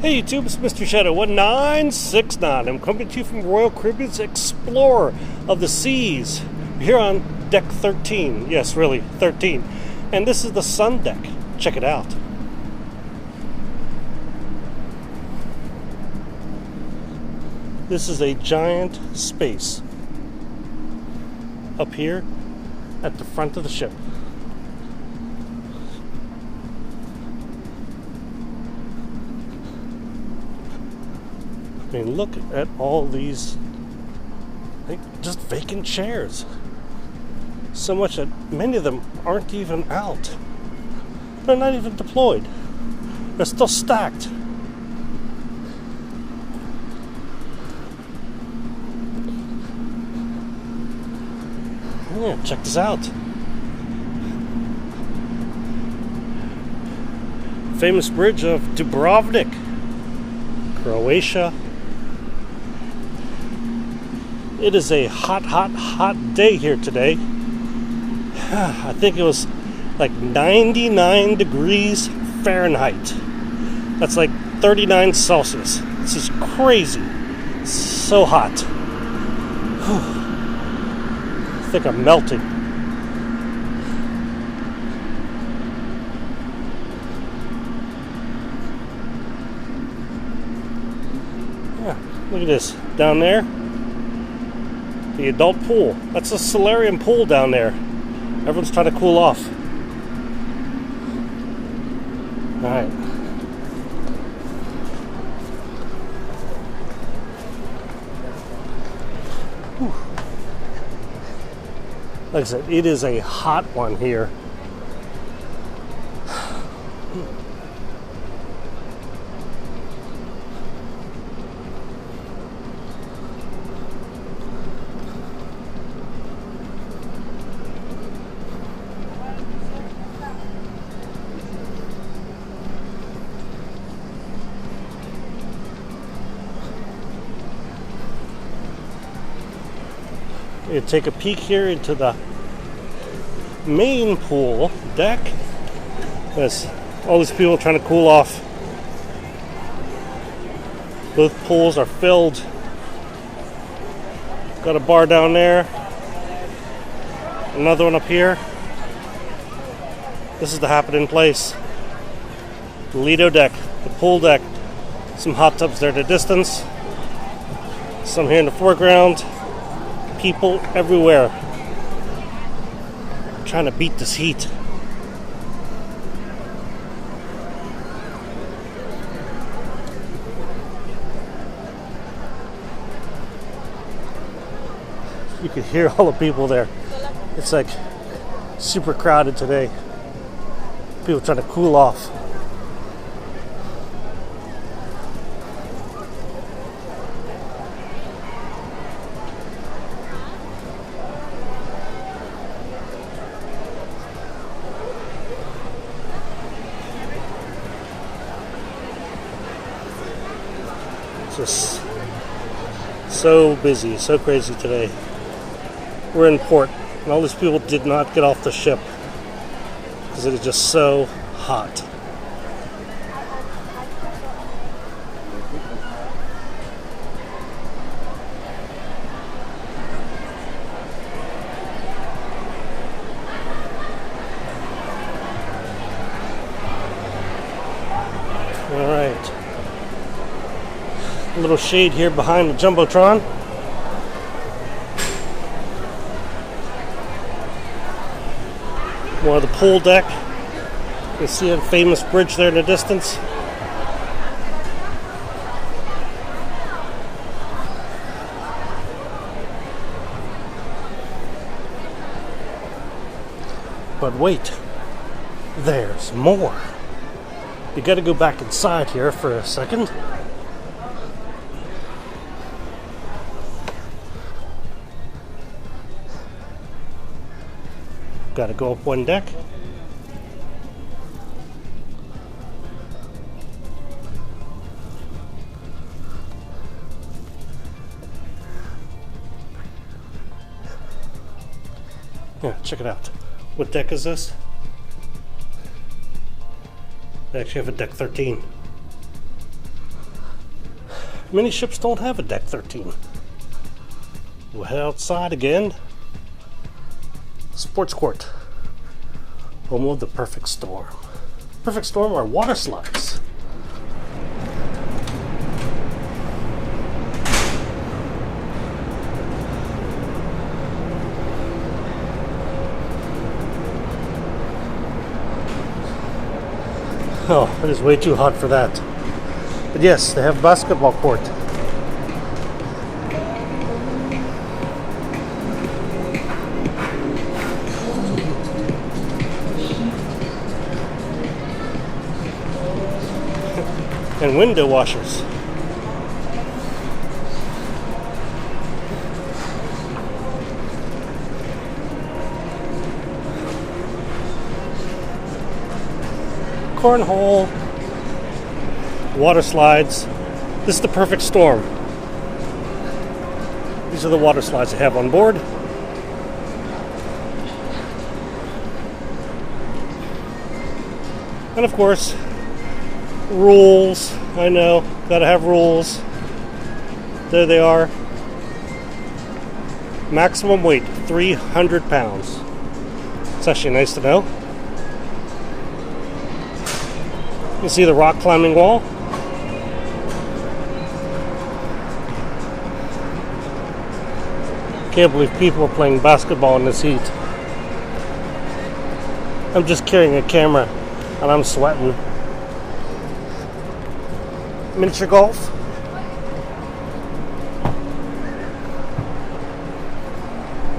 Hey YouTube, it's Mr. Shadow 1969. I'm coming to you from Royal Caribbean's Explorer of the Seas, here on deck 13. Yes, really, 13. And this is the sun deck. Check it out. This is a giant space up here at the front of the ship. I mean, look at all these just vacant chairs. So much that many of them aren't even out. They're not even deployed. They're still stacked. Yeah, check this out. Famous bridge of Dubrovnik, Croatia. It is a hot day here today. I think it was like 99 degrees Fahrenheit. That's like 39 Celsius. This is crazy. So hot. I think I'm melting. Yeah, look at this. Down there, the adult pool. That's a solarium pool down there. Everyone's trying to cool off. Alright. Like I said, it is a hot one here. You take a peek here into the main pool deck. There's all these people trying to cool off. Both pools are filled. Got a bar down there. Another one up here. This is the happening place. The Lido deck, the pool deck. Some hot tubs there in the distance. Some here in the foreground. People everywhere trying to beat this heat. You can hear all the people there. It's like super crowded today. People trying to cool off. Just so busy, so crazy today. We're in port, and all these people did not get off the ship because it is just so hot. All right. A little shade here behind the Jumbotron. More of the pool deck. You can see a famous bridge there in the distance. But wait, there's more. You gotta go back inside here for a second. Got to go up one deck. Yeah, check it out. What deck is this? They actually have a deck 13. Many ships don't have a deck 13. We'll head outside again. Sports court. Home of the Perfect Storm. Perfect Storm are water slides. Oh, it is way too hot for that. But yes, they have a basketball court. And window washers. Cornhole, water slides. This is the Perfect Storm. These are the water slides they have on board. And of course, rules. I know, gotta have rules. There they are. Maximum weight, 300 pounds. It's actually nice to know. You see the rock climbing wall. Can't believe people are playing basketball in this heat. I'm just carrying a camera and I'm sweating. Miniature golf.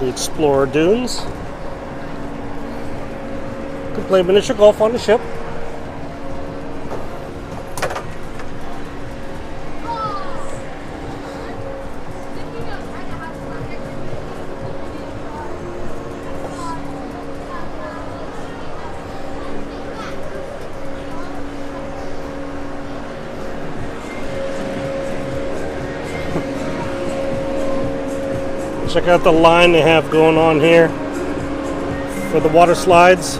The Explorer Dunes. Could play miniature golf on the ship. Check out the line they have going on here for the water slides.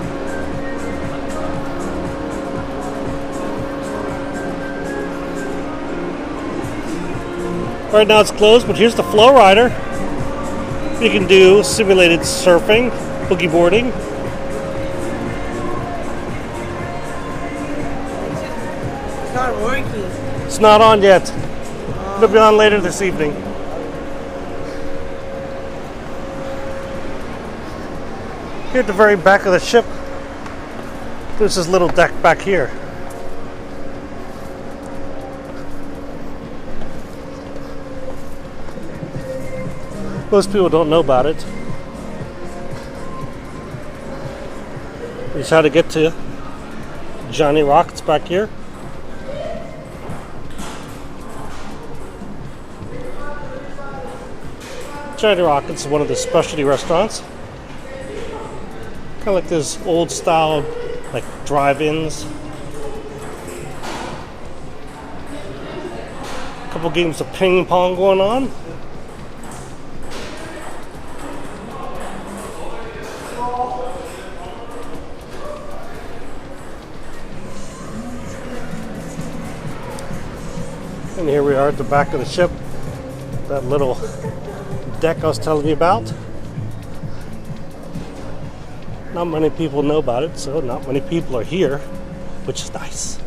Right now it's closed, but here's the Flow Rider. You can do simulated surfing, boogie boarding. It's not working. It's not on yet. It'll be on later this evening. Here at the very back of the ship, there's this little deck back here. Most people don't know about it. Here's how to get to Johnny Rockets back here. Johnny Rockets is one of the specialty restaurants. Kind of like this old style, like drive-ins. Couple games of ping pong going on. And here we are at the back of the ship. That little deck I was telling you about. Not many people know about it, so not many people are here, which is nice.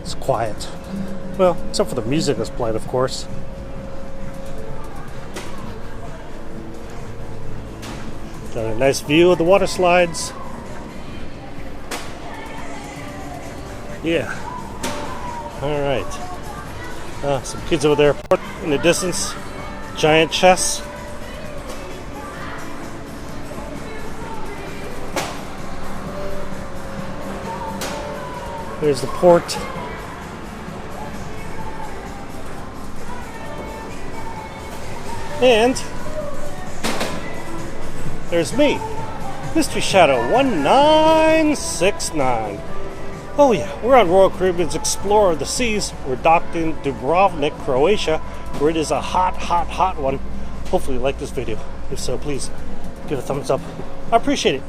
It's quiet. Well, except for the music that's played, of course. Got a nice view of the water slides. Yeah. All right. Some kids over there in the distance. Giant chess. There's the port. And there's me, Mystery Shadow 1969. Oh yeah, we're on Royal Caribbean's Explorer of the Seas. We're docked in Dubrovnik, Croatia, where it is a hot, hot, hot one. Hopefully you like this video. If so, please give it a thumbs up. I appreciate it.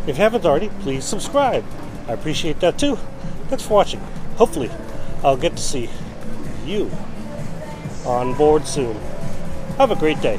If you haven't already, please subscribe. I appreciate that too. Thanks for watching. Hopefully, I'll get to see you on board soon. Have a great day.